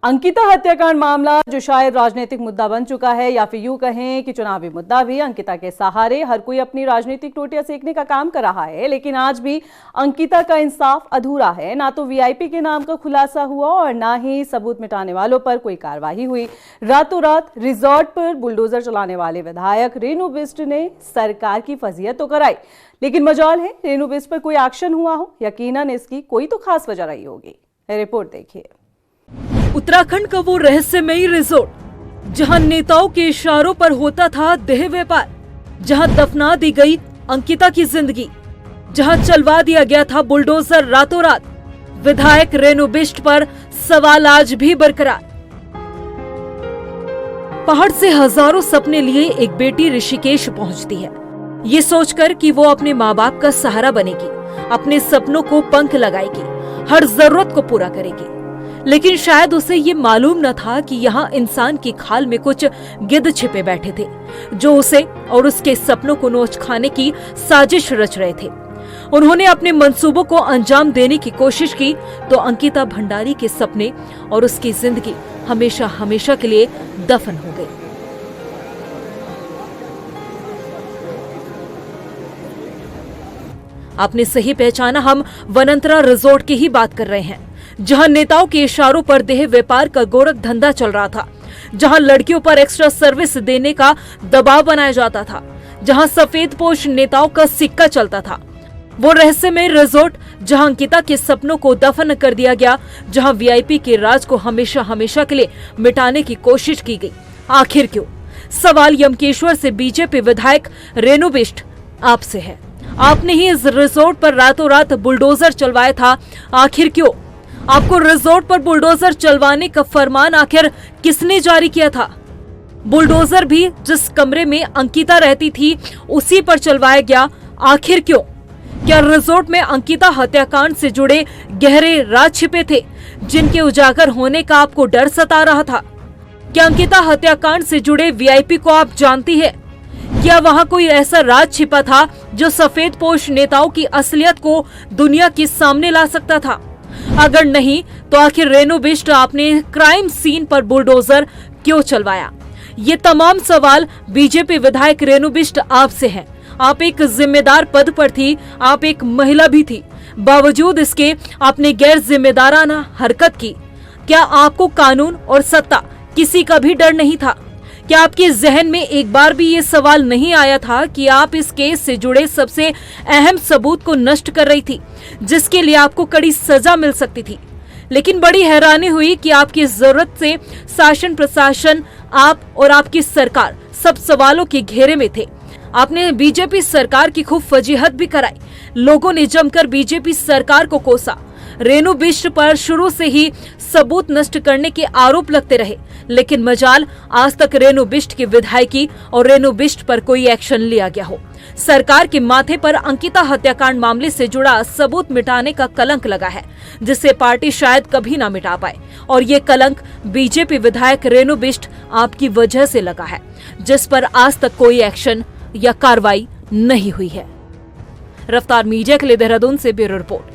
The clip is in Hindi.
अंकिता हत्याकांड मामला जो शायद राजनीतिक मुद्दा बन चुका है या फिर यूं कहें कि चुनावी मुद्दा भी। अंकिता के सहारे हर कोई अपनी राजनीतिक टोटियां सेकने का काम कर रहा है, लेकिन आज भी अंकिता का इंसाफ अधूरा है। ना तो वीआईपी के नाम का खुलासा हुआ और ना ही सबूत मिटाने वालों पर कोई कार्रवाई हुई। रातों रात रिजॉर्ट पर बुलडोजर चलाने वाले विधायक रेणु बिष्ट ने सरकार की फजीहत तो कराई, लेकिन मजाल है रेणु बिष्ट पर कोई एक्शन हुआ हो। यकीनन इसकी कोई तो खास वजह रही होगी। रिपोर्ट देखिए। उत्तराखंड का वो रहस्यमयी रिजॉर्ट जहां नेताओं के इशारों पर होता था देह व्यापार, जहां दफना दी गई अंकिता की जिंदगी, जहां चलवा दिया गया था बुलडोजर रातों रात, विधायक रेणु बिष्ट पर सवाल आज भी बरकरार। पहाड़ से हजारों सपने लिए एक बेटी ऋषिकेश पहुंचती है, ये सोचकर कि वो अपने माँ बाप का सहारा बनेगी, अपने सपनों को पंख लगाएगी, हर जरूरत को पूरा करेगी। लेकिन शायद उसे ये मालूम न था कि यहाँ इंसान की खाल में कुछ गिद्ध छिपे बैठे थे, जो उसे और उसके सपनों को नोच खाने की साजिश रच रहे थे। उन्होंने अपने मंसूबों को अंजाम देने की कोशिश की तो अंकिता भंडारी के सपने और उसकी जिंदगी हमेशा हमेशा के लिए दफन हो गई। आपने सही पहचाना, हम वनंतरा रिजॉर्ट की ही बात कर रहे हैं, जहां नेताओं के इशारों पर देह व्यापार का गोरख धंधा चल रहा था, जहां लड़कियों पर एक्स्ट्रा सर्विस देने का दबाव बनाया जाता था, जहां सफेद पोश नेताओं का सिक्का चलता था। वो रहस्यमय रिजॉर्ट जहां अंकिता के सपनों को दफन कर दिया गया, जहां वीआईपी के राज को हमेशा हमेशा के लिए मिटाने की कोशिश की गई। आखिर क्यों? सवाल यमकेश्वर से बीजेपी विधायक रेणु बिष्ट आपसे है। आपने ही इस रिजॉर्ट पर रातों रात बुलडोजर चलवाया था, आखिर क्यों? आपको रिजॉर्ट पर बुलडोजर चलवाने का फरमान आखिर किसने जारी किया था? बुलडोजर भी जिस कमरे में अंकिता रहती थी उसी पर चलवाया गया, आखिर क्यों? क्या रिजॉर्ट में अंकिता हत्याकांड से जुड़े गहरे राज छिपे थे, जिनके उजागर होने का आपको डर सता रहा था? क्या अंकिता हत्याकांड से जुड़े वीआईपी को आप जानती है? क्या वहां कोई ऐसा राज छिपा था जो सफेद पोश नेताओं की असलियत को दुनिया के सामने ला सकता था? अगर नहीं तो आखिर रेणु बिष्ट आपने क्राइम सीन पर बुलडोजर क्यों चलवाया? ये तमाम सवाल बीजेपी विधायक रेणु बिष्ट आपसे हैं। आप एक जिम्मेदार पद पर थी, आप एक महिला भी थी, बावजूद इसके आपने गैर जिम्मेदाराना हरकत की। क्या आपको कानून और सत्ता किसी का भी डर नहीं था? क्या आपके जहन में एक बार भी ये सवाल नहीं आया था कि आप इस केस से जुड़े सबसे अहम सबूत को नष्ट कर रही थी, जिसके लिए आपको कड़ी सजा मिल सकती थी? लेकिन बड़ी हैरानी हुई कि आपकी जरूरत से शासन प्रशासन, आप और आपकी सरकार सब सवालों के घेरे में थे। आपने बीजेपी सरकार की खूब फजीहत भी कराई, लोगों ने जमकर बीजेपी सरकार को कोसा। रेणु बिष्ट पर शुरू से ही सबूत नष्ट करने के आरोप लगते रहे, लेकिन मजाल आज तक रेणु बिष्ट की विधायकी और रेणु बिष्ट पर कोई एक्शन लिया गया हो। सरकार के माथे पर अंकिता हत्याकांड मामले से जुड़ा सबूत मिटाने का कलंक लगा है, जिसे पार्टी शायद कभी ना मिटा पाए, और ये कलंक बीजेपी विधायक रेणु बिष्ट आपकी वजह से लगा है, जिस पर आज तक कोई एक्शन या कार्रवाई नहीं हुई है। रफ्तार मीडिया के लिए देहरादून से ब्यूरो रिपोर्ट।